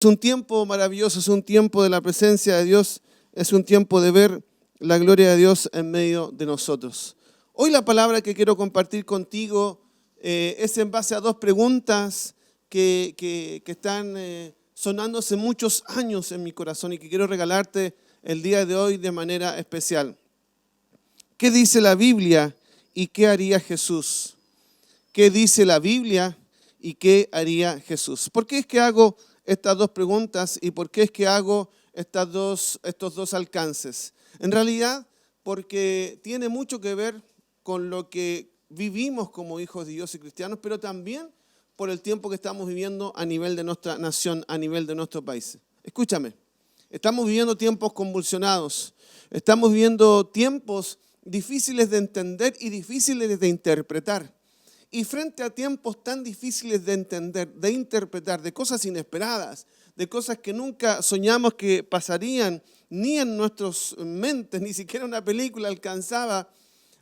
un tiempo maravilloso, es un tiempo de la presencia de Dios, es un tiempo de ver la gloria de Dios en medio de nosotros. Hoy la palabra que quiero compartir contigo es en base a dos preguntas que están sonando hace muchos años en mi corazón y que quiero regalarte el día de hoy de manera especial. ¿Qué dice la Biblia y qué haría Jesús? ¿Qué dice la Biblia y qué haría Jesús? ¿Por qué es que hago estas dos preguntas y por qué es que hago estos dos alcances? En realidad, porque tiene mucho que ver con lo que vivimos como hijos de Dios y cristianos, pero también por el tiempo que estamos viviendo a nivel de nuestra nación, a nivel de nuestro país. Escúchame, estamos viviendo tiempos convulsionados, estamos viviendo tiempos difíciles de entender y difíciles de interpretar. Y frente a tiempos tan difíciles de entender, de interpretar, de cosas inesperadas, de cosas que nunca soñamos que pasarían, ni en nuestras mentes, ni siquiera una película alcanzaba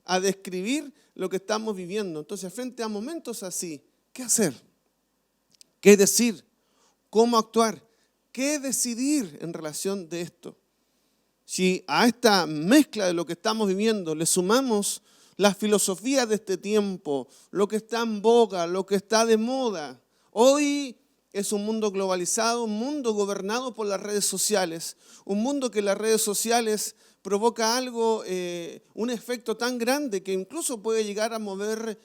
a describir lo que estamos viviendo. Entonces, frente a momentos así, ¿qué hacer? ¿Qué decir? ¿Cómo actuar? ¿Qué decidir en relación de esto? Si a esta mezcla de lo que estamos viviendo le sumamos las filosofías de este tiempo, lo que está en boga, lo que está de moda. Hoy es un mundo globalizado, un mundo gobernado por las redes sociales, un mundo que las redes sociales provoca algo, un efecto tan grande que incluso puede llegar a mover,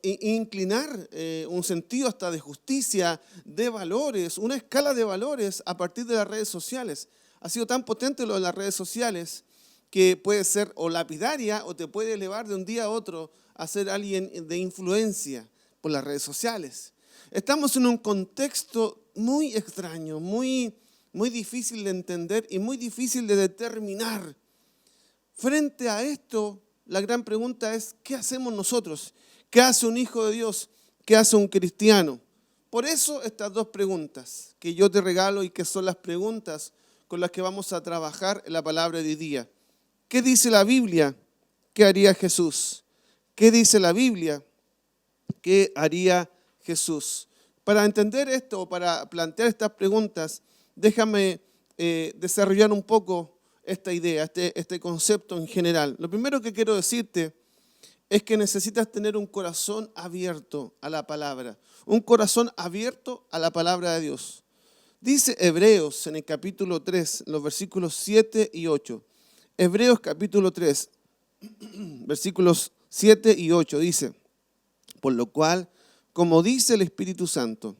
inclinar un sentido hasta de justicia, de valores, una escala de valores a partir de las redes sociales. Ha sido tan potente lo de las redes sociales que puede ser o lapidaria o te puede elevar de un día a otro a ser alguien de influencia por las redes sociales. Estamos en un contexto muy extraño, muy difícil de entender y muy difícil de determinar. Frente a esto, la gran pregunta es, ¿qué hacemos nosotros? ¿Qué hace un hijo de Dios? ¿Qué hace un cristiano? Por eso estas dos preguntas que yo te regalo y que son las preguntas con las que vamos a trabajar en la palabra de hoy día. ¿Qué dice la Biblia? ¿Qué haría Jesús? ¿Qué dice la Biblia? ¿Qué haría Jesús? Para entender esto, para plantear estas preguntas, déjame desarrollar un poco esta idea, este concepto en general. Lo primero que quiero decirte es que necesitas tener un corazón abierto a la palabra, un corazón abierto a la palabra de Dios. Dice Hebreos en el capítulo 3, los versículos 7 y 8. Hebreos capítulo 3, versículos 7 y 8 dice, por lo cual, como dice el Espíritu Santo,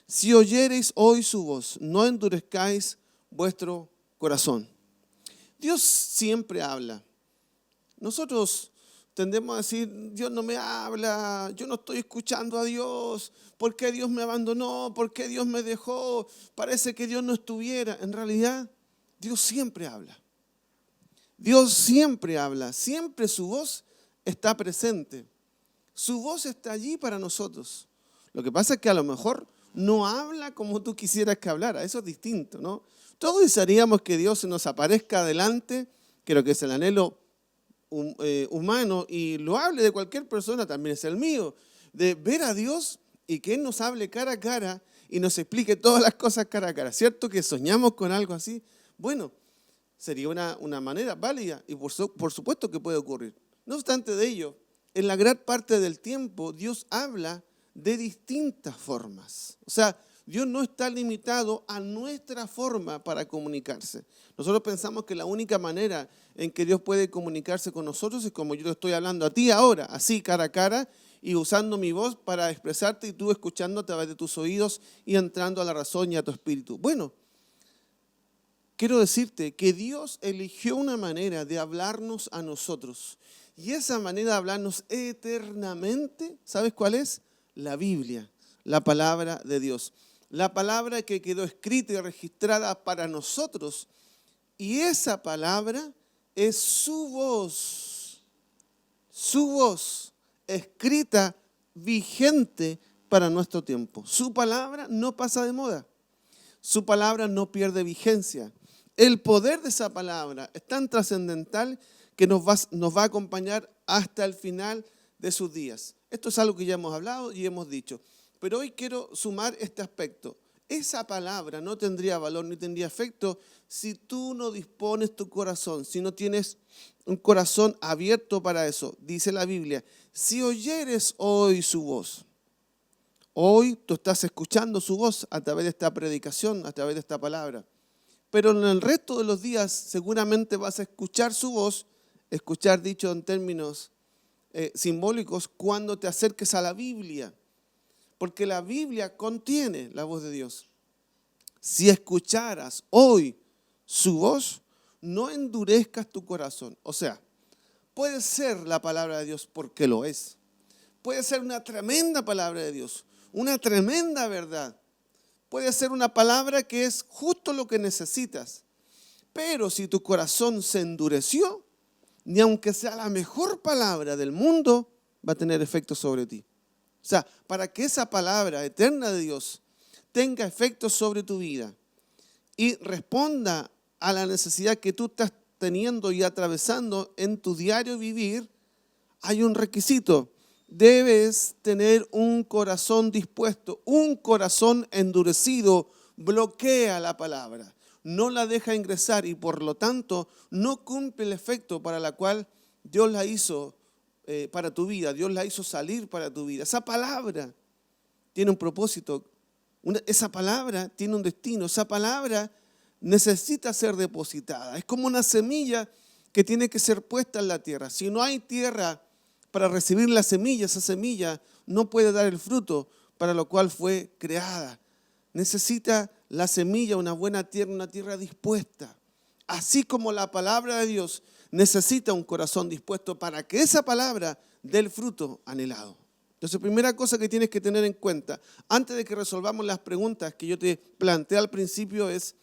si oyereis hoy su voz, no endurezcáis vuestro corazón. Dios siempre habla. Nosotros tendemos a decir, Dios no me habla, yo no estoy escuchando a Dios, ¿por qué Dios me abandonó? ¿Por qué Dios me dejó? Parece que Dios no estuviera. En realidad, Dios siempre habla. Dios siempre habla, siempre su voz está presente. Su voz está allí para nosotros. Lo que pasa es que a lo mejor no habla como tú quisieras que hablara, eso es distinto, ¿no? Todos desearíamos que Dios se nos aparezca adelante, creo que es el anhelo humano y lo hable de cualquier persona, también es el mío, de ver a Dios y que Él nos hable cara a cara y nos explique todas las cosas cara a cara. ¿Cierto que soñamos con algo así? Bueno, sería una manera válida y por supuesto que puede ocurrir. No obstante de ello, en la gran parte del tiempo Dios habla de distintas formas. O sea, Dios no está limitado a nuestra forma para comunicarse. Nosotros pensamos que la única manera en que Dios puede comunicarse con nosotros es como yo te estoy hablando a ti ahora, así cara a cara y usando mi voz para expresarte y tú escuchando a través de tus oídos y entrando a la razón y a tu espíritu. Bueno, quiero decirte que Dios eligió una manera de hablarnos a nosotros. Y esa manera de hablarnos eternamente, ¿sabes cuál es? La Biblia, la palabra de Dios. La palabra que quedó escrita y registrada para nosotros. Y esa palabra es su voz escrita, vigente para nuestro tiempo. Su palabra no pasa de moda. Su palabra no pierde vigencia. El poder de esa palabra es tan trascendental que nos va a acompañar hasta el final de sus días. Esto es algo que ya hemos hablado y hemos dicho. Pero hoy quiero sumar este aspecto. esa palabra no tendría valor ni tendría efecto si tú no dispones tu corazón, si no tienes un corazón abierto para eso. Dice la Biblia, si oyeres hoy su voz. Hoy tú estás escuchando su voz a través de esta predicación, a través de esta palabra. Pero en el resto de los días seguramente vas a escuchar su voz, escuchar dicho en términos simbólicos, cuando te acerques a la Biblia. Porque la Biblia contiene la voz de Dios. Si escucharas hoy su voz, no endurezcas tu corazón. O sea, puede ser la palabra de Dios porque lo es. Puede ser una tremenda palabra de Dios, una tremenda verdad. Puede ser una palabra que es justo lo que necesitas. Pero si tu corazón se endureció, ni aunque sea la mejor palabra del mundo, va a tener efecto sobre ti. O sea, para que esa palabra eterna de Dios tenga efecto sobre tu vida y responda a la necesidad que tú estás teniendo y atravesando en tu diario vivir, hay un requisito. Debes tener un corazón dispuesto. Un corazón endurecido bloquea la palabra, no la deja ingresar y por lo tanto no cumple el efecto para la cual Dios la hizo para tu vida. Dios la hizo salir para tu vida. Esa palabra tiene un propósito. Esa palabra tiene un destino. Esa palabra necesita ser depositada. Es como una semilla que tiene que ser puesta en la tierra. Si no hay tierra para recibir la semilla, esa semilla no puede dar el fruto para lo cual fue creada. Necesita la semilla una buena tierra, una tierra dispuesta. Así como la palabra de Dios necesita un corazón dispuesto para que esa palabra dé el fruto anhelado. Entonces, primera cosa que tienes que tener en cuenta, antes de que resolvamos las preguntas que yo te planteé al principio es,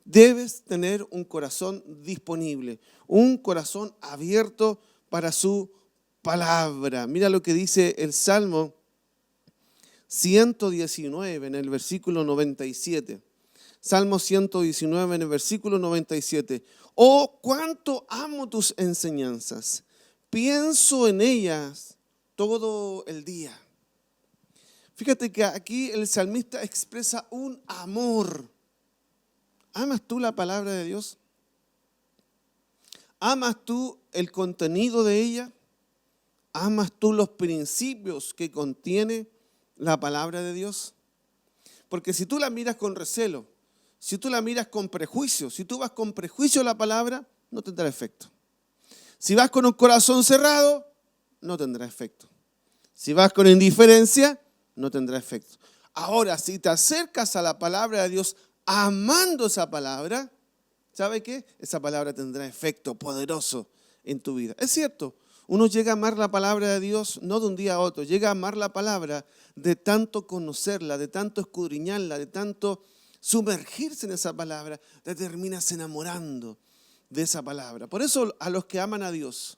debes tener un corazón disponible, un corazón abierto para su palabra. Mira lo que dice el Salmo 119 en el versículo 97. Salmo 119 en el versículo 97. Oh, cuánto amo tus enseñanzas. Pienso en ellas todo el día. Fíjate que aquí el salmista expresa un amor. ¿Amas tú la palabra de Dios? ¿Amas tú el contenido de ella? ¿Amas tú los principios que contiene la palabra de Dios? Porque si tú la miras con recelo, si tú la miras con prejuicio, si tú vas con prejuicio a la palabra, no tendrá efecto. Si vas con un corazón cerrado, no tendrá efecto. Si vas con indiferencia, no tendrá efecto. Ahora, si te acercas a la palabra de Dios amando esa palabra, ¿sabe qué? Esa palabra tendrá efecto poderoso en tu vida. Es cierto, uno llega a amar la palabra de Dios no de un día a otro, llega a amar la palabra de tanto conocerla, de tanto escudriñarla, de tanto sumergirse en esa palabra, te terminas enamorando de esa palabra. Por eso a los que aman a Dios,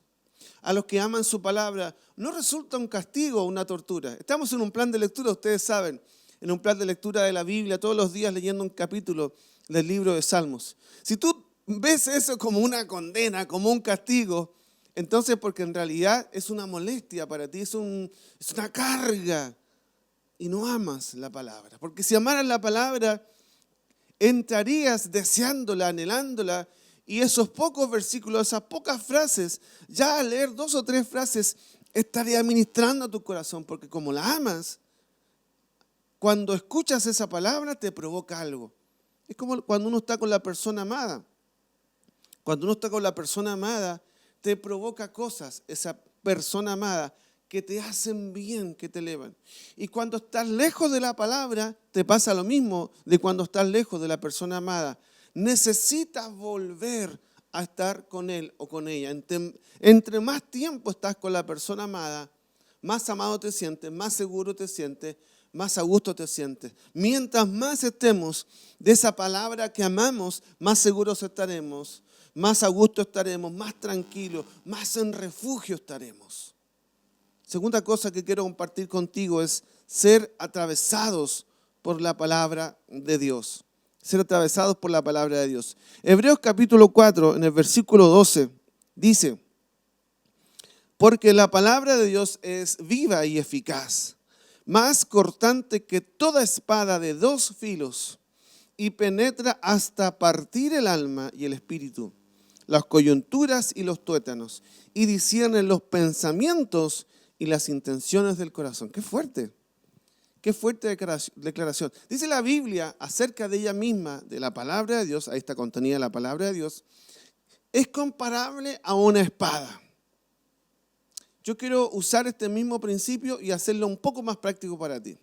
a los que aman su palabra, no resulta un castigo o una tortura. Estamos en un plan de lectura, ustedes saben, en un plan de lectura de la Biblia, todos los días leyendo un capítulo del libro de Salmos. Si tú ves eso como una condena, como un castigo, entonces porque en realidad es una molestia para ti, es una carga y no amas la palabra. Porque si amaras la palabra, entrarías deseándola, anhelándola, y esos pocos versículos, esas pocas frases, ya al leer 2 o 3 frases, estaría ministrando a tu corazón, porque como la amas, cuando escuchas esa palabra te provoca algo. Es como cuando uno está con la persona amada. Cuando uno está con la persona amada, te provoca cosas, esa persona amada, que te hacen bien, que te elevan. Y cuando estás lejos de la palabra, te pasa lo mismo de cuando estás lejos de la persona amada. Necesitas volver a estar con él o con ella. Entre más tiempo estás con la persona amada, más amado te sientes, más seguro te sientes, más a gusto te sientes. Mientras más estemos de esa palabra que amamos, más seguros estaremos, más a gusto estaremos, más tranquilos, más en refugio estaremos. Segunda cosa que quiero compartir contigo es ser atravesados por la palabra de Dios. Ser atravesados por la palabra de Dios. Hebreos capítulo 4, en el versículo 12, dice: porque la palabra de Dios es viva y eficaz, más cortante que toda espada de dos filos, y penetra hasta partir el alma y el espíritu, las coyunturas y los tuétanos, y discierne los pensamientos y las intenciones del corazón. ¡Qué fuerte! ¡Qué fuerte declaración! Dice la Biblia acerca de ella misma, de la palabra de Dios, ahí está contenida la palabra de Dios, es comparable a una espada. Yo quiero usar este mismo principio y hacerlo un poco más práctico para ti.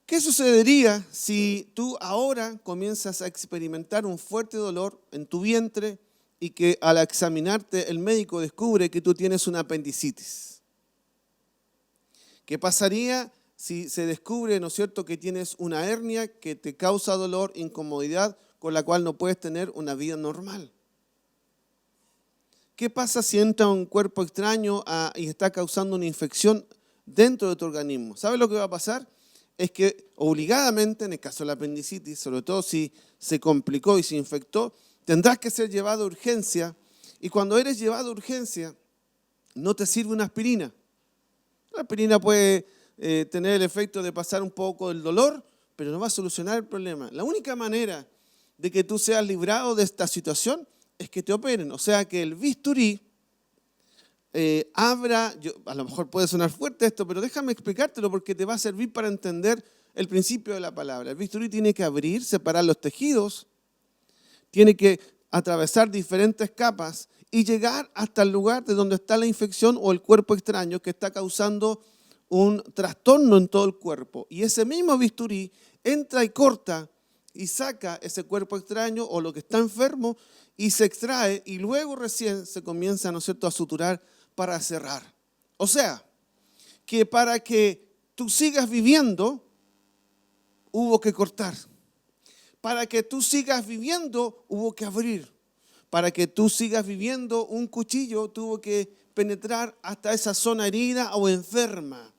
¿Qué sucedería si tú ahora comienzas a experimentar un fuerte dolor en tu vientre y que al examinarte el médico descubre que tú tienes una apendicitis? ¿Qué pasaría si se descubre, ¿no es cierto?, que tienes una hernia que te causa dolor, incomodidad, con la cual no puedes tener una vida normal? ¿Qué pasa si entra un cuerpo extraño y está causando una infección dentro de tu organismo? ¿Sabes lo que va a pasar? Es que obligadamente, en el caso de la apendicitis, sobre todo si se complicó y se infectó, tendrás que ser llevado a urgencia, y cuando eres llevado a urgencia no te sirve una aspirina. La aspirina puede tener el efecto de pasar un poco del dolor, pero no va a solucionar el problema. La única manera de que tú seas librado de esta situación es que te operen, o sea que el bisturí a lo mejor puede sonar fuerte esto, pero déjame explicártelo porque te va a servir para entender el principio de la palabra. El bisturí tiene que abrir, separar los tejidos, tiene que atravesar diferentes capas y llegar hasta el lugar de donde está la infección o el cuerpo extraño que está causando un trastorno en todo el cuerpo. Y ese mismo bisturí entra y corta y saca ese cuerpo extraño o lo que está enfermo y se extrae, y luego recién se comienza, ¿no es cierto?, a suturar para cerrar. O sea, que para que tú sigas viviendo, hubo que cortar. Para que tú sigas viviendo, hubo que abrir. Para que tú sigas viviendo, un cuchillo tuvo que penetrar hasta esa zona herida o enferma.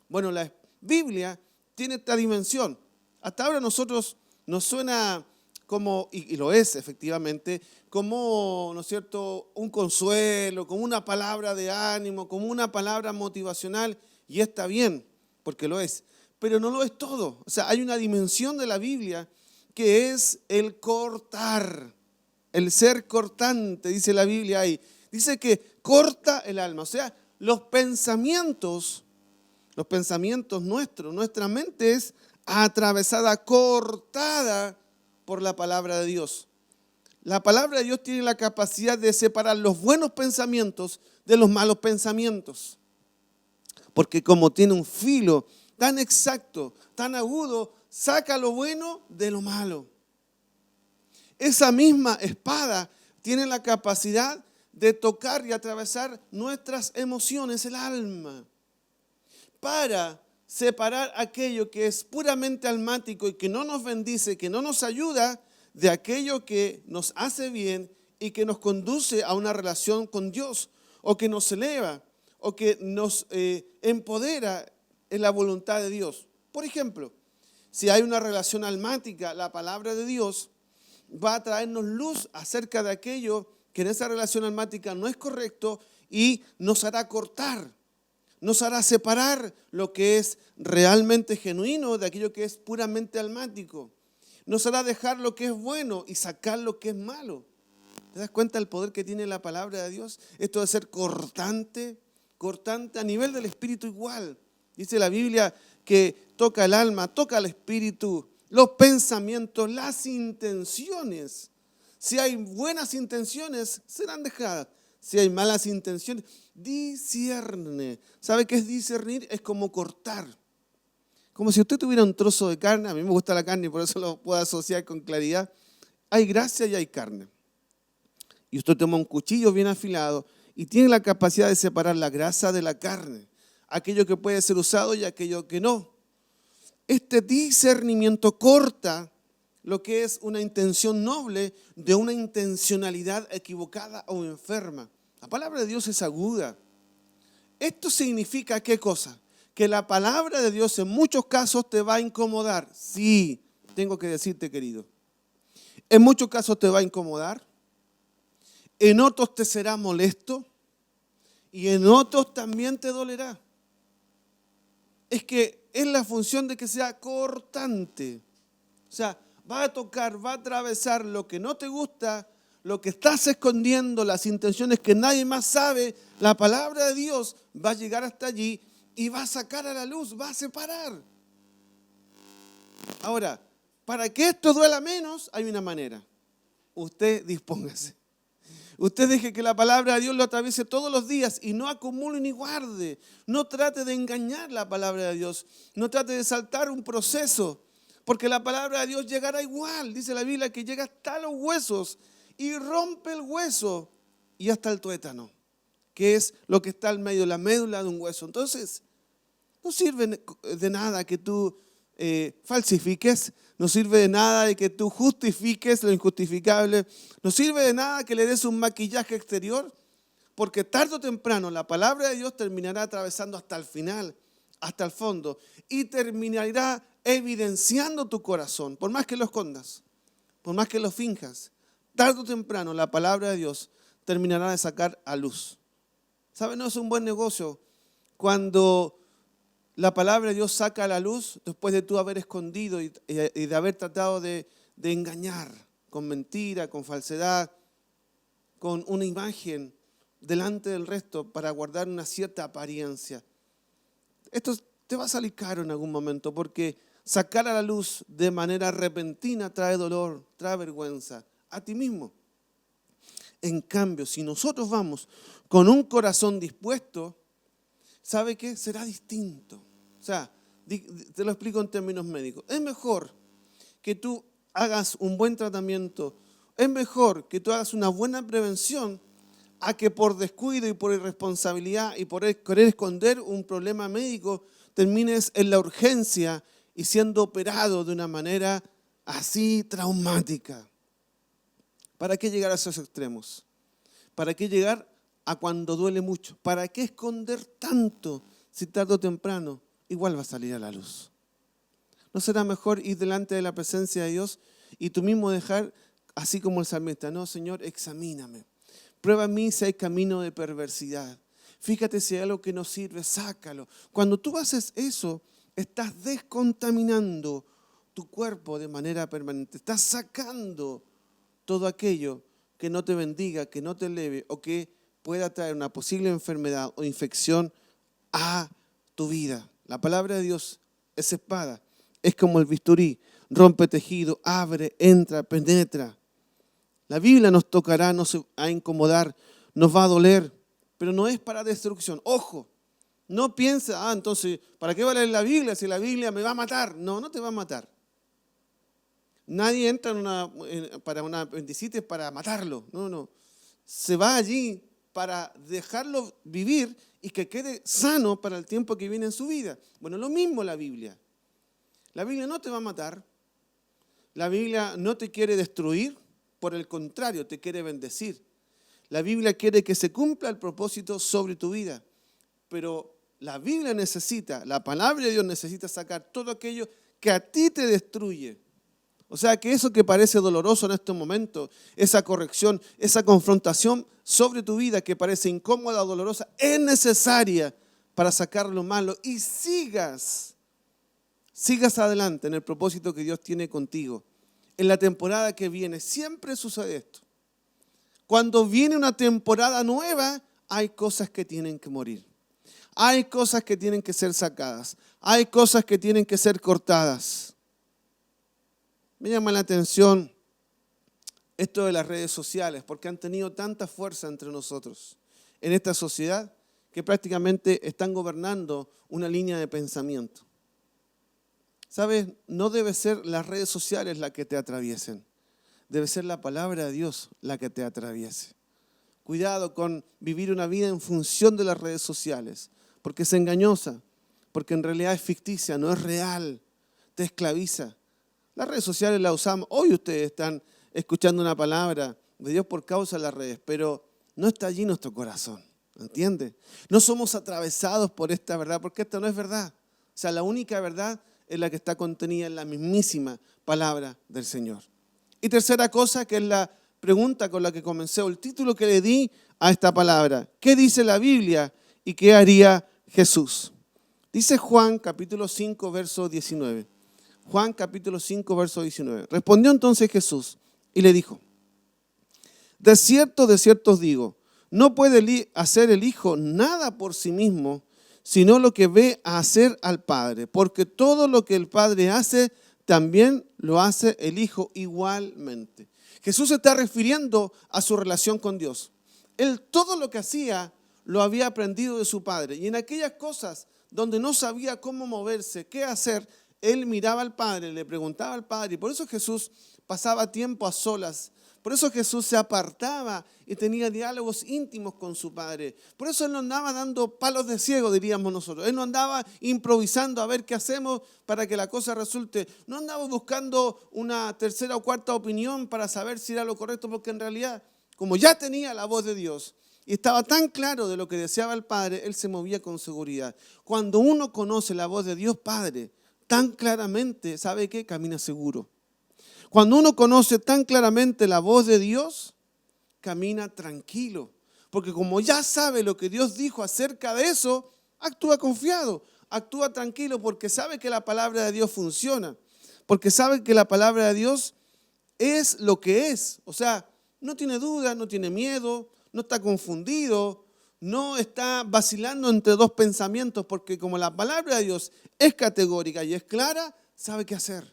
Bueno, la Biblia tiene esta dimensión. Hasta ahora nosotros nos suena como, y lo es efectivamente, como, ¿no es cierto?, un consuelo, como una palabra de ánimo, como una palabra motivacional, y está bien, porque lo es, pero no lo es todo. O sea, hay una dimensión de la Biblia que es el cortar, el ser cortante, dice la Biblia ahí. Dice que corta el alma, o sea, los pensamientos nuestros, nuestra mente es atravesada, cortada por la palabra de Dios. La palabra de Dios tiene la capacidad de separar los buenos pensamientos de los malos pensamientos. Porque como tiene un filo tan exacto, tan agudo, saca lo bueno de lo malo. Esa misma espada tiene la capacidad de tocar y atravesar nuestras emociones, el alma, para separar aquello que es puramente almático y que no nos bendice, que no nos ayuda, de aquello que nos hace bien y que nos conduce a una relación con Dios, o que nos eleva, o que nos empodera en la voluntad de Dios. Por ejemplo, si hay una relación almática, la palabra de Dios va a traernos luz acerca de aquello que en esa relación almática no es correcto y nos hará cortar. Nos hará separar lo que es realmente genuino de aquello que es puramente almático. Nos hará dejar lo que es bueno y sacar lo que es malo. ¿Te das cuenta del poder que tiene la palabra de Dios? Esto de ser cortante a nivel del espíritu igual. Dice la Biblia que toca el alma, toca el espíritu, los pensamientos, las intenciones. Si hay buenas intenciones, serán dejadas. Si hay malas intenciones, discierne. ¿Sabe qué es discernir? Es como cortar. Como si usted tuviera un trozo de carne. A mí me gusta la carne y por eso lo puedo asociar con claridad. Hay grasa y hay carne. Y usted toma un cuchillo bien afilado y tiene la capacidad de separar la grasa de la carne. Aquello que puede ser usado y aquello que no. Este discernimiento corta lo que es una intención noble de una intencionalidad equivocada o enferma. La palabra de Dios es aguda. ¿Esto significa qué cosa? Que la palabra de Dios en muchos casos te va a incomodar. Sí, tengo que decirte, querido. En muchos casos te va a incomodar. En otros te será molesto. Y en otros también te dolerá. es que es la función de que sea cortante. O sea, va a tocar, va a atravesar lo que no te gusta, lo que estás escondiendo, las intenciones que nadie más sabe. La palabra de Dios va a llegar hasta allí y va a sacar a la luz, va a separar. Ahora, para que esto duela menos, hay una manera. Usted dispóngase. Usted deje que la palabra de Dios lo atraviese todos los días y no acumule ni guarde. No trate de engañar la palabra de Dios. No trate de saltar un proceso, porque la palabra de Dios llegará igual. Dice la Biblia que llega hasta los huesos y rompe el hueso y hasta el tuétano, que es lo que está al medio, la médula de un hueso. Entonces, no sirve de nada que tú falsifiques, no sirve de nada de que tú justifiques lo injustificable, no sirve de nada que le des un maquillaje exterior, porque tarde o temprano la palabra de Dios terminará atravesando hasta el final, hasta el fondo, y terminará evidenciando tu corazón, por más que lo escondas, por más que lo finjas. Tarde o temprano la palabra de Dios terminará de sacar a luz. ¿Sabe? No es un buen negocio cuando la palabra de Dios saca a la luz después de tú haber escondido y de haber tratado de engañar con mentira, con falsedad, con una imagen delante del resto para guardar una cierta apariencia. Esto te va a salir caro en algún momento, porque sacar a la luz de manera repentina trae dolor, trae vergüenza a ti mismo. En cambio, si nosotros vamos con un corazón dispuesto, ¿sabe qué? Será distinto. O sea, te lo explico en términos médicos. Es mejor que tú hagas un buen tratamiento, es mejor que tú hagas una buena prevención a que por descuido y por irresponsabilidad y por querer esconder un problema médico termines en la urgencia y siendo operado de una manera así traumática. ¿Para qué llegar a esos extremos? ¿Para qué llegar a cuando duele mucho? ¿Para qué esconder tanto si tarde o temprano igual va a salir a la luz? ¿No será mejor ir delante de la presencia de Dios y tú mismo dejar, así como el salmista, no, Señor, examíname, prueba en mí si hay camino de perversidad, fíjate si hay algo que no sirve, sácalo? Cuando tú haces eso, estás descontaminando tu cuerpo de manera permanente, estás sacando todo aquello que no te bendiga, que no te eleve o que pueda traer una posible enfermedad o infección a tu vida. La palabra de Dios es espada, es como el bisturí, rompe tejido, abre, entra, penetra. La Biblia nos tocará, nos va a incomodar, nos va a doler, pero no es para destrucción. Ojo, no piensa, entonces, ¿para qué va a leer la Biblia si la Biblia me va a matar? No, no te va a matar. Nadie entra para una apendicitis para matarlo. No. Se va allí para dejarlo vivir y que quede sano para el tiempo que viene en su vida. Bueno, lo mismo la Biblia. La Biblia no te va a matar. La Biblia no te quiere destruir. Por el contrario, te quiere bendecir. La Biblia quiere que se cumpla el propósito sobre tu vida. Pero la Biblia necesita, la palabra de Dios necesita sacar todo aquello que a ti te destruye. O sea, que eso que parece doloroso en este momento, esa corrección, esa confrontación sobre tu vida que parece incómoda o dolorosa, es necesaria para sacar lo malo y sigas adelante en el propósito que Dios tiene contigo. En la temporada que viene siempre sucede esto. Cuando viene una temporada nueva, hay cosas que tienen que morir. Hay cosas que tienen que ser sacadas. Hay cosas que tienen que ser cortadas. Me llama la atención esto de las redes sociales, porque han tenido tanta fuerza entre nosotros en esta sociedad que prácticamente están gobernando una línea de pensamiento. ¿Sabes? No debe ser las redes sociales las que te atraviesen, debe ser la palabra de Dios la que te atraviese. Cuidado con vivir una vida en función de las redes sociales, porque es engañosa, porque en realidad es ficticia, no es real, te esclaviza. Las redes sociales las usamos. Hoy ustedes están escuchando una palabra de Dios por causa de las redes, pero no está allí nuestro corazón, ¿entiendes? No somos atravesados por esta verdad, porque esta no es verdad. O sea, la única verdad es la que está contenida en la mismísima palabra del Señor. Y tercera cosa, que es la pregunta con la que comencé, o el título que le di a esta palabra. ¿Qué dice la Biblia y qué haría Jesús? Dice Juan capítulo 5, verso 19. Juan capítulo 5, verso 19. Respondió entonces Jesús y le dijo: de cierto os digo, no puede hacer el Hijo nada por sí mismo, sino lo que ve hacer al Padre. Porque todo lo que el Padre hace, también lo hace el Hijo igualmente. Jesús se está refiriendo a su relación con Dios. Él todo lo que hacía lo había aprendido de su Padre. Y en aquellas cosas donde no sabía cómo moverse, qué hacer, él miraba al Padre, le preguntaba al Padre. Y por eso Jesús pasaba tiempo a solas. Por eso Jesús se apartaba y tenía diálogos íntimos con su Padre. Por eso Él no andaba dando palos de ciego, diríamos nosotros. Él no andaba improvisando a ver qué hacemos para que la cosa resulte. No andaba buscando una tercera o cuarta opinión para saber si era lo correcto, porque en realidad, como ya tenía la voz de Dios y estaba tan claro de lo que deseaba el Padre, Él se movía con seguridad. Cuando uno conoce la voz de Dios Padre tan claramente, ¿sabe qué? Camina seguro. Cuando uno conoce tan claramente la voz de Dios, camina tranquilo. Porque como ya sabe lo que Dios dijo acerca de eso, actúa confiado, actúa tranquilo porque sabe que la palabra de Dios funciona. Porque sabe que la palabra de Dios es lo que es. O sea, no tiene duda, no tiene miedo, no está confundido, no está vacilando entre dos pensamientos. Porque como la palabra de Dios es categórica y es clara, sabe qué hacer.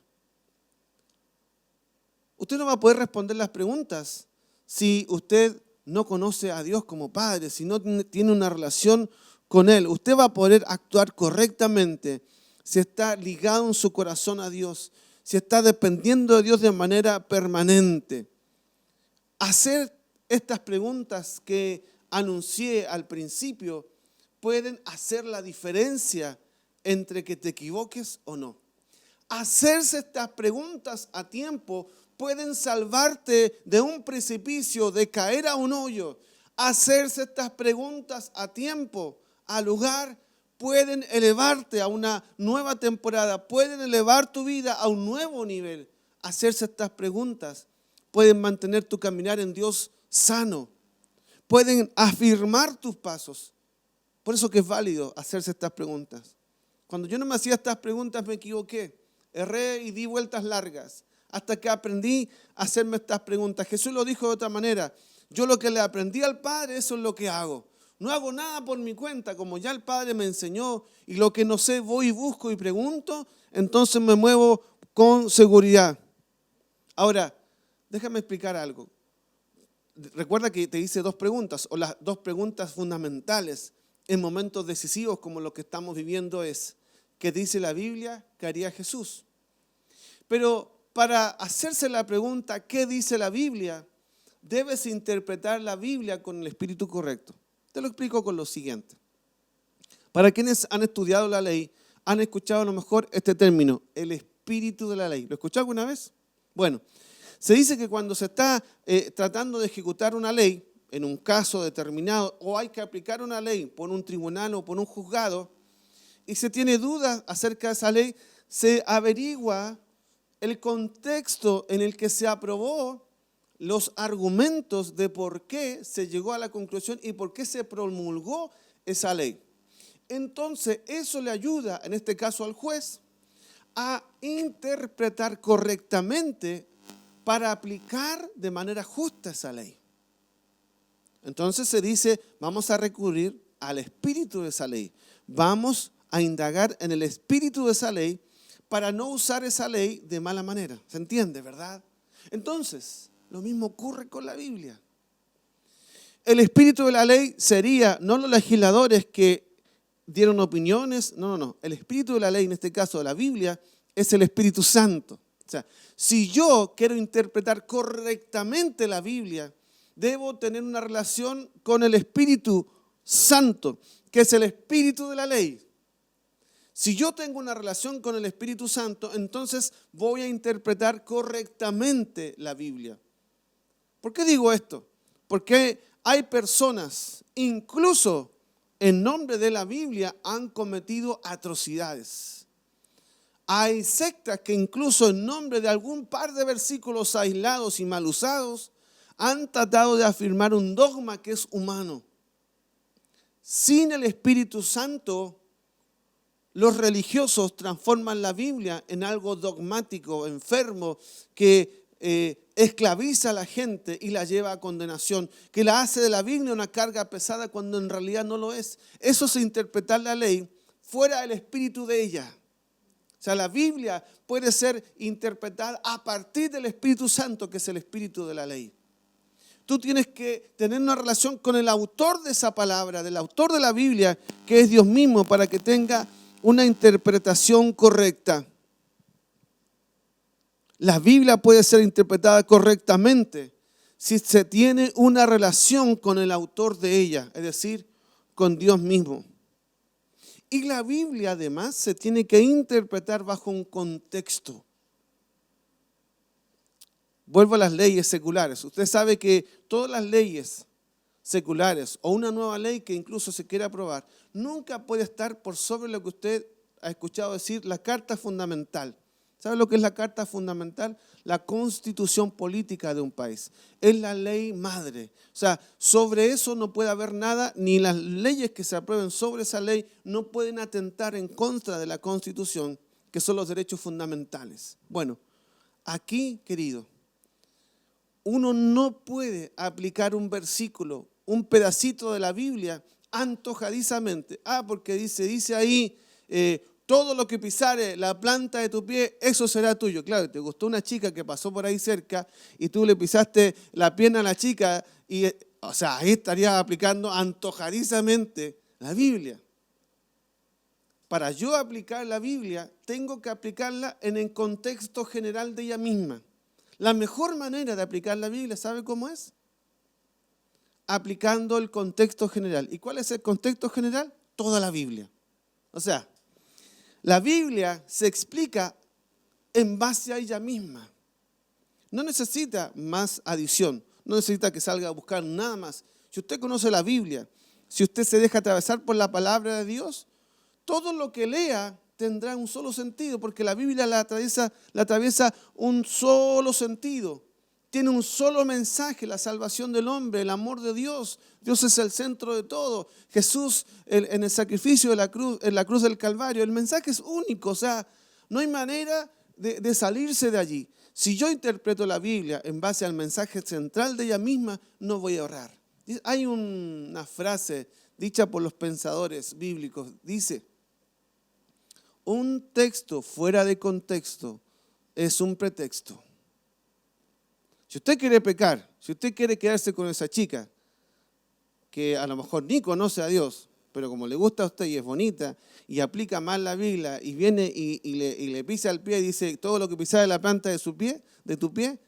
Usted no va a poder responder las preguntas si usted no conoce a Dios como Padre, si no tiene una relación con Él. Usted va a poder actuar correctamente si está ligado en su corazón a Dios, si está dependiendo de Dios de manera permanente. Hacer estas preguntas que anuncié al principio pueden hacer la diferencia entre que te equivoques o no. Hacerse estas preguntas a tiempo pueden salvarte de un precipicio, de caer a un hoyo. Hacerse estas preguntas a tiempo, al lugar, pueden elevarte a una nueva temporada, pueden elevar tu vida a un nuevo nivel. Hacerse estas preguntas pueden mantener tu caminar en Dios sano, pueden afirmar tus pasos. Por eso que es válido hacerse estas preguntas. Cuando yo no me hacía estas preguntas me equivoqué, erré y di vueltas largas. Hasta que aprendí a hacerme estas preguntas. Jesús lo dijo de otra manera. Yo lo que le aprendí al Padre, eso es lo que hago. No hago nada por mi cuenta, como ya el Padre me enseñó. Y lo que no sé, voy y busco y pregunto. Entonces me muevo con seguridad. Ahora, déjame explicar algo. Recuerda que te hice dos preguntas, o las dos preguntas fundamentales en momentos decisivos como lo que estamos viviendo es: ¿qué dice la Biblia? ¿Qué haría Jesús? Pero para hacerse la pregunta, ¿qué dice la Biblia? Debes interpretar la Biblia con el espíritu correcto. Te lo explico con lo siguiente. Para quienes han estudiado la ley, han escuchado a lo mejor este término, el espíritu de la ley. ¿Lo escuchó alguna vez? Bueno, se dice que cuando se está tratando de ejecutar una ley, en un caso determinado, o hay que aplicar una ley por un tribunal o por un juzgado, y se tiene dudas acerca de esa ley, se averigua el contexto en el que se aprobó, los argumentos de por qué se llegó a la conclusión y por qué se promulgó esa ley. Entonces, eso le ayuda, en este caso al juez, a interpretar correctamente para aplicar de manera justa esa ley. Entonces se dice, vamos a recurrir al espíritu de esa ley. Vamos a indagar en el espíritu de esa ley para no usar esa ley de mala manera. ¿Se entiende, verdad? Entonces, lo mismo ocurre con la Biblia. El espíritu de la ley sería no los legisladores que dieron opiniones, no. El espíritu de la ley, en este caso de la Biblia, es el Espíritu Santo. O sea, si yo quiero interpretar correctamente la Biblia, debo tener una relación con el Espíritu Santo, que es el espíritu de la ley. Si yo tengo una relación con el Espíritu Santo, entonces voy a interpretar correctamente la Biblia. ¿Por qué digo esto? Porque hay personas, incluso en nombre de la Biblia, han cometido atrocidades. Hay sectas que incluso en nombre de algún par de versículos aislados y mal usados, han tratado de afirmar un dogma que es humano. Sin el Espíritu Santo, los religiosos transforman la Biblia en algo dogmático, enfermo, que esclaviza a la gente y la lleva a condenación, que la hace de la Biblia una carga pesada cuando en realidad no lo es. Eso es interpretar la ley fuera del espíritu de ella. O sea, la Biblia puede ser interpretada a partir del Espíritu Santo, que es el espíritu de la ley. Tú tienes que tener una relación con el autor de esa palabra, del autor de la Biblia, que es Dios mismo, para que tenga una interpretación correcta. La Biblia puede ser interpretada correctamente si se tiene una relación con el autor de ella, es decir, con Dios mismo. Y la Biblia además se tiene que interpretar bajo un contexto. Vuelvo a las leyes seculares. Usted sabe que todas las leyes seculares o una nueva ley que incluso se quiera aprobar, nunca puede estar por sobre lo que usted ha escuchado decir, la Carta Fundamental. ¿Sabe lo que es la Carta Fundamental? La constitución política de un país. Es la ley madre. O sea, sobre eso no puede haber nada, ni las leyes que se aprueben sobre esa ley no pueden atentar en contra de la Constitución, que son los derechos fundamentales. Bueno, aquí, querido, uno no puede aplicar un versículo, un pedacito de la Biblia antojadizamente. Porque dice ahí, todo lo que pisare la planta de tu pie, eso será tuyo. Claro, te gustó una chica que pasó por ahí cerca y tú le pisaste la pierna a la chica y, o sea, ahí estarías aplicando antojadizamente la Biblia. Para yo aplicar la Biblia, tengo que aplicarla en el contexto general de ella misma. La mejor manera de aplicar la Biblia, ¿sabe cómo es? Aplicando el contexto general. ¿Y cuál es el contexto general? Toda la Biblia. O sea, la Biblia se explica en base a ella misma. No necesita más adición, no necesita que salga a buscar nada más. Si usted conoce la Biblia, si usted se deja atravesar por la palabra de Dios, todo lo que lea tendrá un solo sentido, porque la Biblia la atraviesa un solo sentido. Tiene un solo mensaje, la salvación del hombre, el amor de Dios. Dios es el centro de todo. Jesús en el sacrificio de la cruz, en la cruz del Calvario, el mensaje es único, o sea, no hay manera de salirse de allí. Si yo interpreto la Biblia en base al mensaje central de ella misma, no voy a errar. Hay una frase dicha por los pensadores bíblicos, dice: un texto fuera de contexto es un pretexto. Si usted quiere pecar, si usted quiere quedarse con esa chica que a lo mejor ni conoce a Dios, pero como le gusta a usted y es bonita y aplica mal la Biblia y viene y le pisa el pie y dice todo lo que pisa de la planta de tu pie,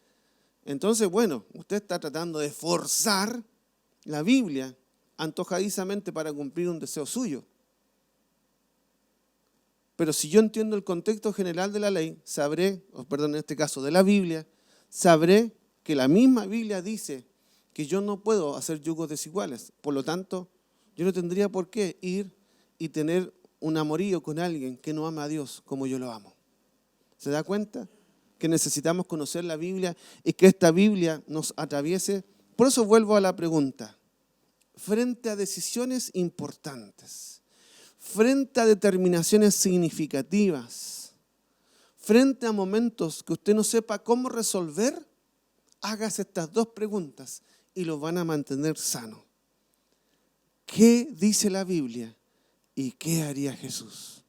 entonces, bueno, usted está tratando de forzar la Biblia antojadizamente para cumplir un deseo suyo. Pero si yo entiendo el contexto general de la ley, en este caso de la Biblia, sabré que la misma Biblia dice que yo no puedo hacer yugos desiguales. Por lo tanto, yo no tendría por qué ir y tener un amorío con alguien que no ama a Dios como yo lo amo. ¿Se da cuenta? Que necesitamos conocer la Biblia y que esta Biblia nos atraviese. Por eso vuelvo a la pregunta. Frente a decisiones importantes, frente a determinaciones significativas, frente a momentos que usted no sepa cómo resolver, hágase estas dos preguntas y lo van a mantener sano. ¿Qué dice la Biblia y qué haría Jesús?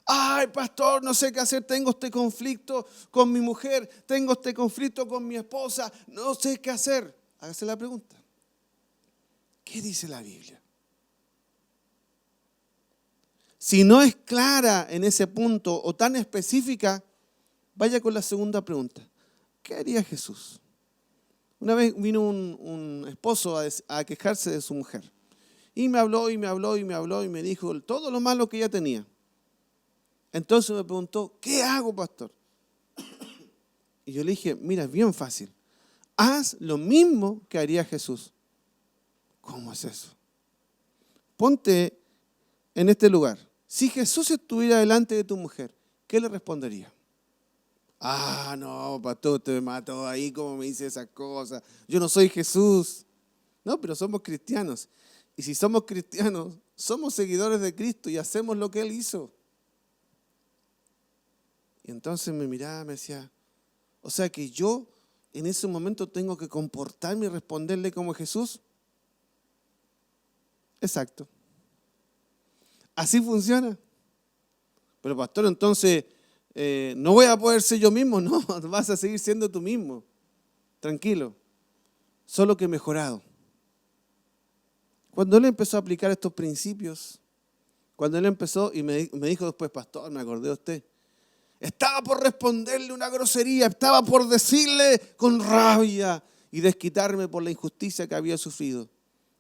Ay, pastor, no sé qué hacer, tengo este conflicto con mi mujer, tengo este conflicto con mi esposa, no sé qué hacer. Hágase la pregunta. ¿Qué dice la Biblia? Si no es clara en ese punto o tan específica, vaya con la segunda pregunta. ¿Qué haría Jesús? Una vez vino un esposo a quejarse de su mujer. Y me habló y me dijo todo lo malo que ella tenía. Entonces me preguntó, ¿qué hago, pastor? Y yo le dije, mira, es bien fácil. Haz lo mismo que haría Jesús. ¿Cómo es eso? Ponte en este lugar. Si Jesús estuviera delante de tu mujer, ¿qué le respondería? No, pastor, usted me mató ahí, ¿cómo me dice esas cosas? Yo no soy Jesús. No, pero somos cristianos. Y si somos cristianos, somos seguidores de Cristo y hacemos lo que Él hizo. Y entonces me miraba, me decía, o sea que yo en ese momento tengo que comportarme y responderle como Jesús. Exacto. Así funciona. Pero pastor, entonces no voy a poder ser yo mismo. No, vas a seguir siendo tú mismo. Tranquilo. Solo que mejorado. Cuando él empezó a aplicar estos principios, cuando él empezó y me dijo después, pastor, me acordé de usted. Estaba por responderle una grosería, estaba por decirle con rabia y desquitarme por la injusticia que había sufrido.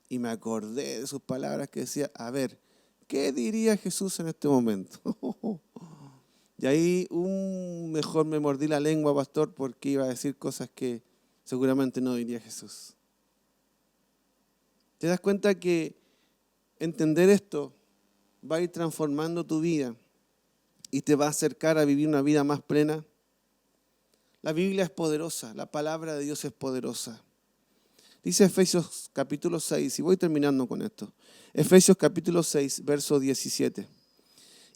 Y me acordé de sus palabras que decía, a ver, ¿qué diría Jesús en este momento? Y ahí mejor me mordí la lengua, pastor, porque iba a decir cosas que seguramente no diría Jesús. ¿Te das cuenta que entender esto va a ir transformando tu vida y te va a acercar a vivir una vida más plena? La Biblia es poderosa, la palabra de Dios es poderosa. Dice Efesios capítulo 6, y voy terminando con esto. Efesios capítulo 6, verso 17.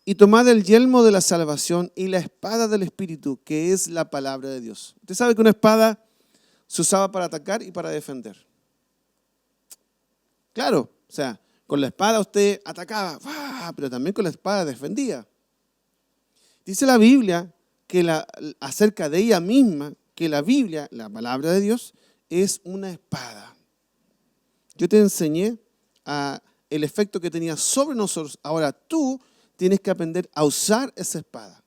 Y tomad el yelmo de la salvación y la espada del Espíritu, que es la palabra de Dios. Usted sabe que una espada se usaba para atacar y para defender. Claro, o sea, con la espada usted atacaba, pero también con la espada defendía. Dice la Biblia que acerca de ella misma, que la Biblia, la palabra de Dios, es una espada. Yo te enseñé el efecto que tenía sobre nosotros. Ahora tú tienes que aprender a usar esa espada.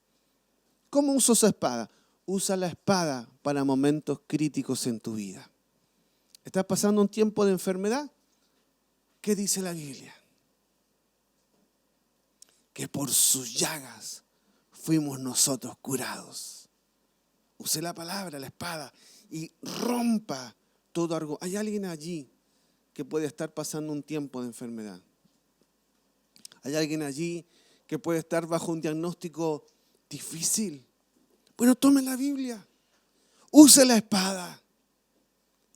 ¿Cómo uso esa espada? Usa la espada para momentos críticos en tu vida. ¿Estás pasando un tiempo de enfermedad? ¿Qué dice la Biblia? Que por sus llagas fuimos nosotros curados. Use la palabra, la espada, y rompa todo algo. Hay alguien allí que puede estar pasando un tiempo de enfermedad. Hay alguien allí que puede estar bajo un diagnóstico difícil. Bueno, tome la Biblia, use la espada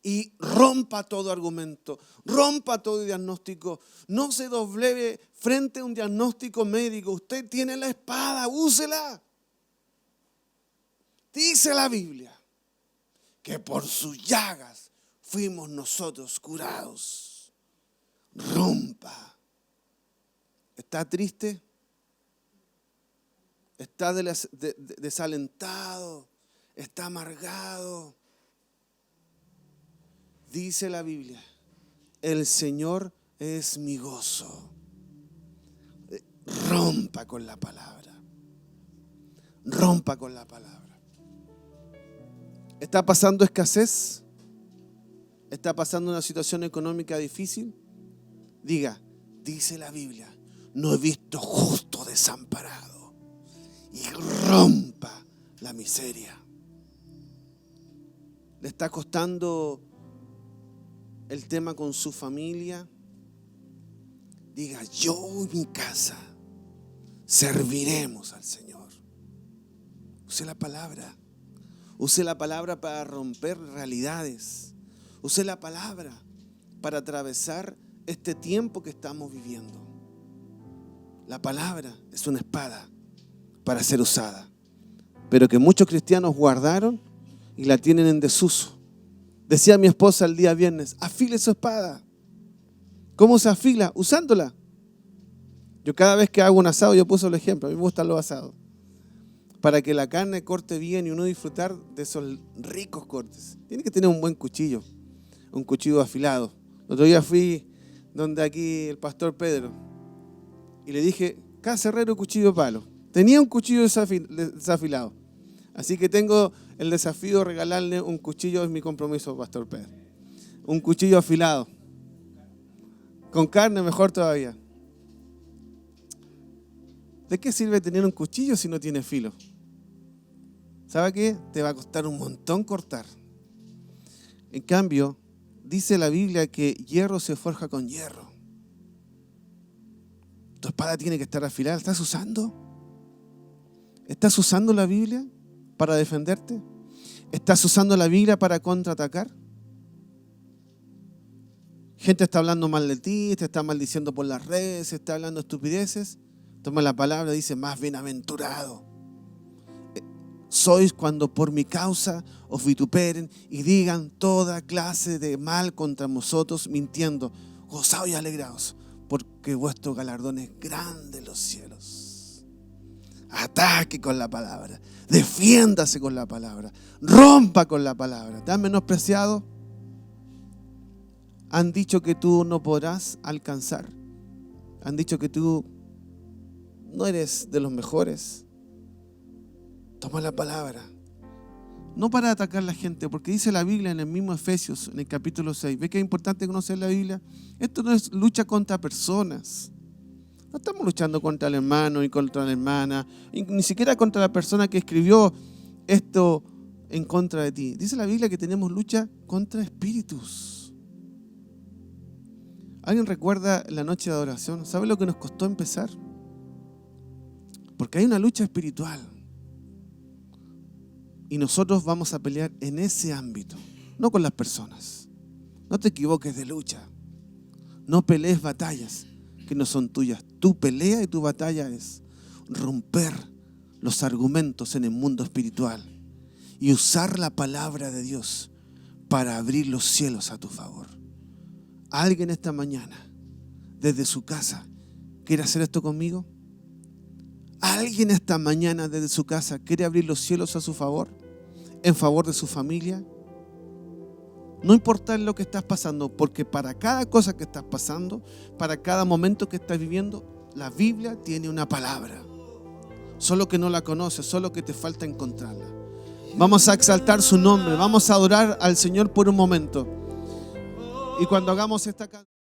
y rompa todo argumento, rompa todo diagnóstico. No se doblegue frente a un diagnóstico médico. Usted tiene la espada, úsela. Dice la Biblia que por sus llagas fuimos nosotros curados. Rompa. ¿Está triste? ¿Está desalentado? ¿Está amargado? Dice la Biblia, el Señor es mi gozo. Rompa con la palabra. Rompa con la palabra. ¿Está pasando escasez? ¿Está pasando una situación económica difícil? Diga, dice la Biblia, no he visto justo desamparado. Y rompa la miseria. ¿Le está costando el tema con su familia? Diga, yo y mi casa serviremos al Señor. Use la palabra. Use la palabra para romper realidades. Use la palabra para atravesar este tiempo que estamos viviendo. La palabra es una espada para ser usada, pero que muchos cristianos guardaron y la tienen en desuso. Decía mi esposa el día viernes, afile su espada. ¿Cómo se afila? Usándola. Yo cada vez que hago un asado, yo puse el ejemplo, a mí me gustan los asados, para que la carne corte bien y uno disfrutar de esos ricos cortes. Tiene que tener un buen cuchillo, un cuchillo afilado. El otro día fui donde aquí el pastor Pedro y le dije, casa herrero, cuchillo de palo. Tenía un cuchillo desafilado. Así que tengo el desafío de regalarle un cuchillo, es mi compromiso, pastor Pedro. Un cuchillo afilado. Con carne mejor todavía. ¿De qué sirve tener un cuchillo si no tiene filo? ¿Sabe qué? Te va a costar un montón cortar. En cambio, dice la Biblia que hierro se forja con hierro. Tu espada tiene que estar afilada. ¿Estás usando? ¿Estás usando la Biblia para defenderte? ¿Estás usando la Biblia para contraatacar? Gente está hablando mal de ti, te está maldiciendo por las redes, está hablando estupideces. Toma la palabra y dice, más bienaventurado. sois cuando por mi causa os vituperen y digan toda clase de mal contra vosotros, mintiendo. Gozaos y alegraos, porque vuestro galardón es grande en los cielos. Ataque con la palabra, defiéndase con la palabra, rompa con la palabra. ¿Te han menospreciado? Han dicho que tú no podrás alcanzar. Han dicho que tú no eres de los mejores. Toma la palabra. No para atacar a la gente, porque dice la Biblia en el mismo Efesios, en el capítulo 6. ¿Ves que es importante conocer la Biblia? Esto no es lucha contra personas. No estamos luchando contra el hermano y contra la hermana, ni siquiera contra la persona que escribió esto en contra de ti. Dice la Biblia que tenemos lucha contra espíritus. ¿Alguien recuerda la noche de adoración? ¿Sabe lo que nos costó empezar? Porque hay una lucha espiritual. Y nosotros vamos a pelear en ese ámbito, no con las personas. No te equivoques de lucha. No pelees batallas que no son tuyas. Tu pelea y tu batalla es romper los argumentos en el mundo espiritual y usar la palabra de Dios para abrir los cielos a tu favor. ¿Alguien esta mañana, desde su casa, quiere hacer esto conmigo? ¿Alguien esta mañana desde su casa quiere abrir los cielos a su favor? ¿En favor de su familia? No importa lo que estás pasando, porque para cada cosa que estás pasando, para cada momento que estás viviendo, la Biblia tiene una palabra. Solo que no la conoces, solo que te falta encontrarla. Vamos a exaltar su nombre, vamos a adorar al Señor por un momento. Y cuando hagamos esta canción...